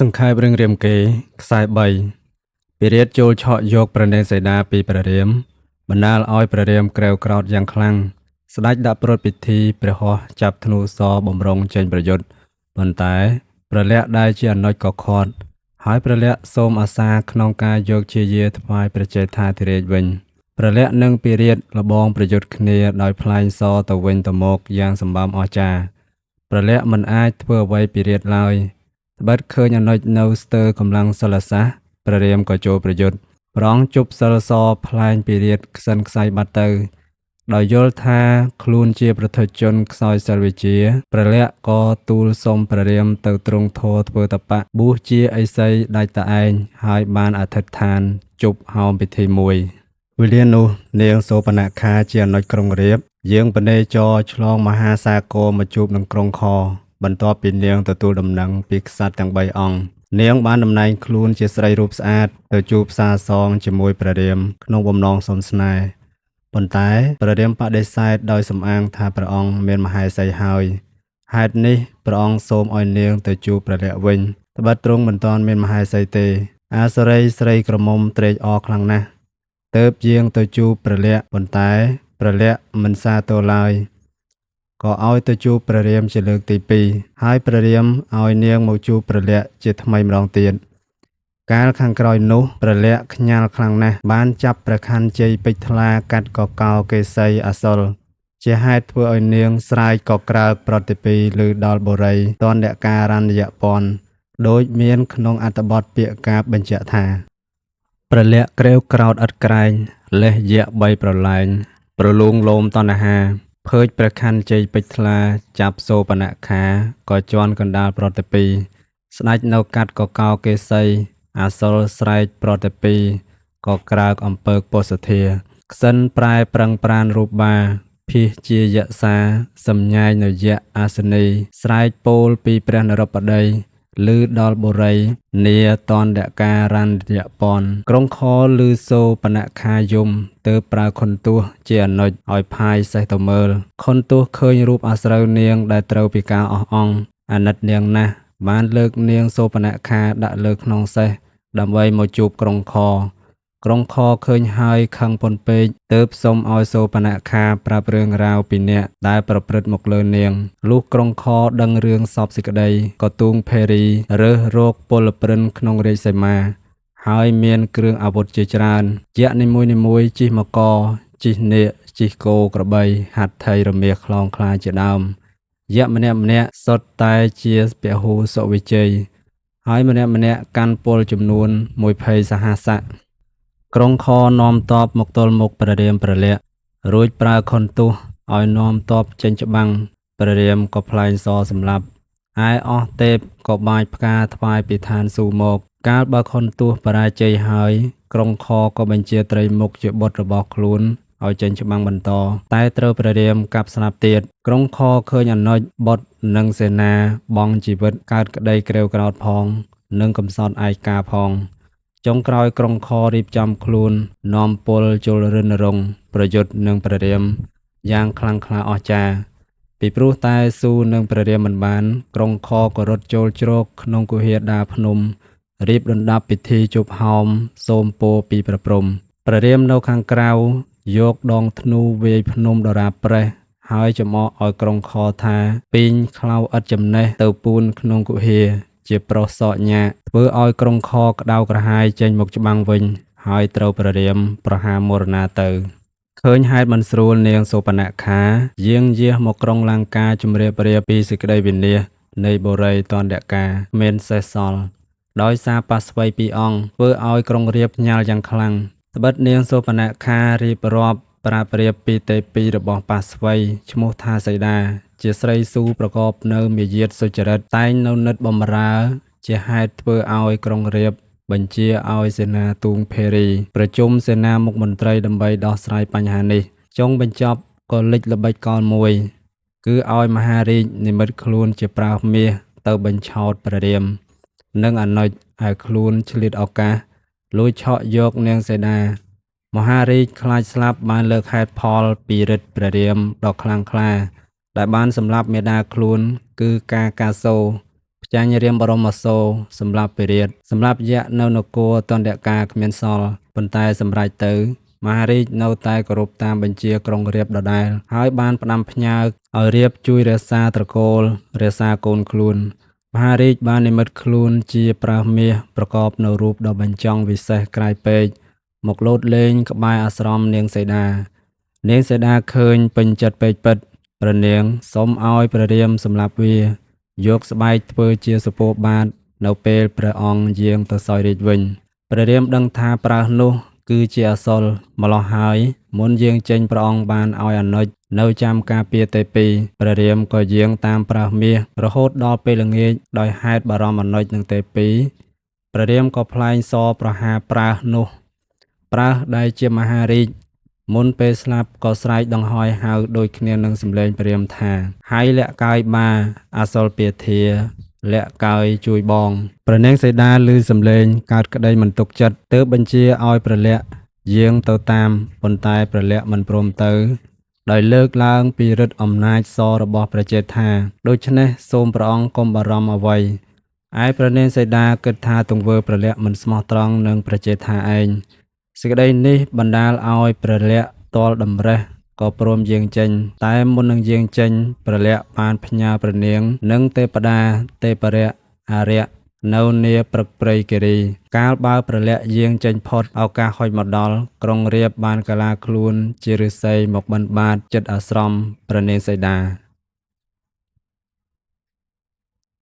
សង្ខេបរឿងរាមកេរ្តិ៍ខ្សែ3ពីរាជចូលឆក់យកព្រះនេនសីតាពីព្រះរាមបណ្ដាលឲ្យព្រះរាមក្រេវក្រោធយ៉ាងខ្លាំងស្ដេចដាក់ព្រឹត្តិពិធីព្រះហស្ថចាប់ធ្នូសបំរុងចេញប្រយុទ្ធប៉ុន្តែព្រះលក្សណ៍ដែលជាអនុជក៏ខាត់ហើយព្រះលក្សណ៍សូមអាសាក្នុងការយកជាយាថ្វាយព្រះចេដ្ឋាធិរាជវិញព្រះលក្សណ៍និងពីរាជលបងប្រយុទ្ធគ្នាដោយផ្លែងសទៅវិញទៅមកយ៉ាងសម្បើមអស្ចារ្យព្រះលក្សណ៍មិនអាចធ្វើអ្វីពីរាជឡើយត្បិតឃើញអនុជនៅស្ទើរកម្លាំងសិលសាស្ត្រព្រះរាមក៏ចូលប្រយុទ្ធប្រងជប់សិលសផ្លែងពីរាជខ្សិនខ្សៃបាត់ទៅដោយយល់ថាខ្លួនជាប្រតិជនខ្សោយសិលវិជ្ជាព្រះលក្សណ៍ក៏ទូលសុំព្រះរាមទៅទ្រង់ធរធ្វើតបៈបួសជាឥសីដាច់តឯងហើយបានអធិដ្ឋានជប់ហោមពិធីមួយវេលានោះនាងសូបនខាជាអនុជក្រុងរាពណ៍យាងបនេចរឆ្លងមហាសាគរមកជួបនឹងក្រុងខបន្ទាប់ពីនាងទទួលដំណឹងពីក្សត្រទាំង3អង្គនាងបានតំណែងខ្លួនជាស្រីរូបស្អាតទៅជួបសារសងជាមួយព្រះរាមក្នុងបំណងសុំស្នេហ៍ប៉ុន្តែព្រះរាមបដិសេធដោយសំអាងថាព្រះអង្គមានមហេសីហើយហេតុនេះព្រះអង្គសូមឲ្យនាងទៅជួបព្រះលក្សណ៍វិញត្បិតទ្រង់មិនទាន់មានមហេសីទេអាសរីស្រីក្រមុំត្រេកអរខ្លាំងណាស់ទើបយាងទៅជួបព្រះលក្សណ៍ប៉ុន្តែព្រះលក្សណ៍មិនសាទរឡើយក៏ឲ្យទៅជួបព្រះរាមជាលើកទី2ហើយព្រះរាមឲ្យនាងមកជួបព្រះលក្សណ៍ជាថ្មីម្ដងទៀតកាលខាងក្រោយនោះព្រះលក្សណ៍ខ្ញាល់ខ្លាំងណាស់បានចាប់ព្រះខ័នជ័យពេជ្រថ្លាកាត់កកោកេសីអសុលជាហេតុធ្វើឲ្យនាងស្រែកក៏ក្រើកប្រតិពីឬដល់បុរីតនដការញ្ញពន្ធដោយមានក្នុងអត្ថបទពាក្យកាបបញ្ជាក់ថាព្រះលក្សណ៍ក្រេវក្រោធឥតក្រែងលេះយៈ3ប្រឡែងប្រលួងលោមតណ្ហាភើចព្រះខ័នជ័យពេជ្រថ្លាចាប់សូបនខាក៏ជន់កណ្ដាលប្រតិពីស្ដេចនៅកាត់កកោកេសីអាសុលស្រែកប្រតិពីក៏ក្រើកអំពើពុសធាក្សិនប្រែប្រឹងប្រានរូបបាភៀសជាយក្សាសំញែងនៅយៈអាសនីស្រែកពោលពីព្រះនរបតីឮដល់បុរីនាតនដការញ្ញពន្ធក្រុងខឮសូបនខាយមទើបប្រើខុនទោះជាអនុជឲ្យផាយសេះទៅមើលខុនទោះឃើញរូបអាស្រូវនាងដែលត្រូវពីការអស់អង់អាណិតនាងណាស់បានលើកនាងសូបនខាដាក់លើក្នុងសេះដើម្បីមកជួបក្រុងខក្រុងខឃើញហើយខឹងពន់ពេកទើបសុំឲ្យសូបនខាប្រាប់រឿងរ៉ាវពីអ្នកដែលប្រព្រឹត្តមកលើនាងលុះក្រុងខដឹងរឿងសពសេចក្តីក៏ទូងភេរីរើសរកពលព្រិនក្នុងរាជសីមាហើយមានគ្រឿងអាវុធជាច្រើនយៈនីមួយជិះមកជិះនាគជិះគោក្របីហាត់ថៃរមាសខ្លោងខ្លាជាដើមយៈម្នាក់សុទ្ធតែជាពហុសុវិជ័យហើយម្នាក់កាន់ពលចំនួន20សហស័កក្រុងខនាំទ័ពមកទល់មុខព្រះរាមព្រះលក្សណ៍រួចប្រើខុនទោះឲ្យនាំទ័ពចេញច្បាំងព្រះរាមក៏ផ្លែងសសម្លាប់ឯអស់ទេពក៏បាចផ្កាថ្វាយពីឋានស៊ូមកកាលបើខុនទោះបរាជ័យហើយក្រុងខក៏បញ្ជាត្រីមុខជាបុត្ររបស់ខ្លួនឲ្យចេញច្បាំងបន្តតែត្រូវព្រះរាមកាប់ស្លាប់ទៀតក្រុងខឃើញអនុជបុត្រនិងសេនាបង់ជីវិតកើតក្តីក្រេវក្រោធផងនិងកំសត់ឯកាផងចុងក្រោយក្រុងខរៀបចំខ្លួននាំពលជលរិនរងប្រយុទ្ធនឹងព្រះរាមយ៉ាងខ្លាំងក្លាអស្ចារ្យពីព្រោះតែស៊ូនឹងព្រះរាមមិនបានក្រុងខក៏រត់ចូលជ្រកក្នុងគុហាដាភ្នំរៀបដណ្ដាប់ពិធីជប់ហោមសូមពរពីព្រះព្រំព្រះរាមនៅខាងក្រៅយកដងធ្នូវាយភ្នំដរាបប្រេះហើយចំអកឲ្យក្រុងខថាពីងខ្លៅឥតចំណេះទៅពូនក្នុងគុហាជាប្រុសសក់ញ៉ាធ្វើឲ្យក្រុងខក្តៅក្រហាយចេញមកច្បាំងវិញហើយត្រូវព្រះរាមប្រហារមរណាទៅឃើញហេតុមិនស្រួលនាងសូបនខាយាងយាសមកក្រុងលង្កាជំរាបរៀបពីសេចក្តីវិនាសនៃបុរីតនដកាមានសេះសល់ដោយសារប៉ាស្វ័យ2អង្គធ្វើឲ្យក្រុងរាពណ៍ញ៉ាល់យ៉ាងខ្លាំងត្បិតនាងសូបនខារៀបរាប់ប្រាប់រៀបពីទេពីរបស់ប៉ាស្វ័យឈ្មោះថាសីតាជាស្រីស៊ូប្រកបនៅមាយាទសុចរិតតែងនៅនិតបម្រើជាហេតុធ្វើឲ្យក្រុងរាពណ៍បញ្ជាឲ្យសេនាទូងភេរីប្រជុំសេនាមុខមន្ត្រីដើម្បីដោះស្រាយបញ្ហានេះចុងបញ្ចប់ក៏លេចល្បិចកលមួយគឺឲ្យមហារាជនិមិត្តខ្លួនជាប្រើមាសទៅបញ្ឆោតព្រះរាមនិងអនុជឲ្យខ្លួនឆ្លៀតឱកាសលួចឆក់យកនាងសីតាមហារាជខ្លាចស្លាប់បានលើកហេតុផលពីឫទ្ធិព្រះរាមដ៏ខ្លាំងក្លាដែលបានសម្លាប់មេដាខ្លួនគឺកាកាសូ ផ្ចាញ់រាមបរមសូរសម្រាប់ពិរាជសម្រាប់យក្សនៅនគរទណ្ឌការគ្មានសល់ប៉ុន្តែសម្រេចទៅមហារាជនៅតែគោរពតាមបញ្ជាក្រុងរាពណ៍ដដែលហើយបានផ្ដាំផ្ញើឲ្យរាពណ៍ជួយរក្សាត្រកូលរក្សាកូនខ្លួនមហារាជបាននិមិត្តខ្លួនជាប្រើសមាសប្រកបនៅរូបដ៏បញ្ចង់វិសេសក្រៃពេកមកលោតលេងក្បែរអាស្រមនាងសីតានាងសីតាឃើញពេញចិត្តពេកពិតព្រះនាងសុំឲ្យព្រះរាមសម្លាប់វាយកស្បែកធ្វើជាសុពោបាទនៅពេលព្រះអង្គយាងទៅសោយរាជវិញព្រះរាមដឹងថាប្រើសនោះគឺជាអសុលម្លោះហើយមុនយាងចេញព្រះអង្គបានឲ្យអនុជនៅចាំការពារទេពីព្រះរាមក៏យាងតាមប្រើសមាសរហូតដល់ពេលល្ងាចដោយហេតុបារម្ភអនុជនឹងទេពីព្រះរាមក៏ប្លែងសប្រហារប្រើសនោះប្រើសដែលជាមហារាជមុនពេលស្លាប់ក៏ស្រែកដង្ហោយហៅដូចគ្នានឹងសម្លេងព្រះរាមថាហើយលាក់កាយបាអសុលពាធាលាក់កាយជួយបងព្រះនាងសីតាឮសំឡេងកើតក្តីមិនទុកចិត្តទើបបញ្ជាឲ្យព្រះលក្សណ៍យាងទៅតាមប៉ុន្តែព្រះលក្សណ៍មិនព្រមទៅដោយលើកឡើងពីឫទ្ធិអំណាចសរបស់ព្រះជេដ្ឋាដូច្នេះសូមព្រះអង្គកុំបារម្ភអ្វីឯព្រះនាងសីតាគិតថាទង្វើព្រះលក្សណ៍មិនស្មោះត្រង់នឹងព្រះជេដ្ឋាឯងសេចក្តីនេះបណ្ដាលឲ្យព្រះលក្សណ៍ទាល់តម្រេះក៏ព្រមយាងចេញតែមុននឹងយាងចេញព្រះលក្សណ៍បានផ្ញើព្រះនាងនិងទេពតាទេពរៈអារក្សនៅនាព្រឹកព្រៃគិរីកាលបើព្រះលក្សណ៍យាងចេញផុតឱកាសហុចមកដល់ក្រុងរាពណ៍បានកាឡាខ្លួនជាឫស្សីមកបិណ្ឌបាតចិត្តអាស្រមព្រះនាងសីតា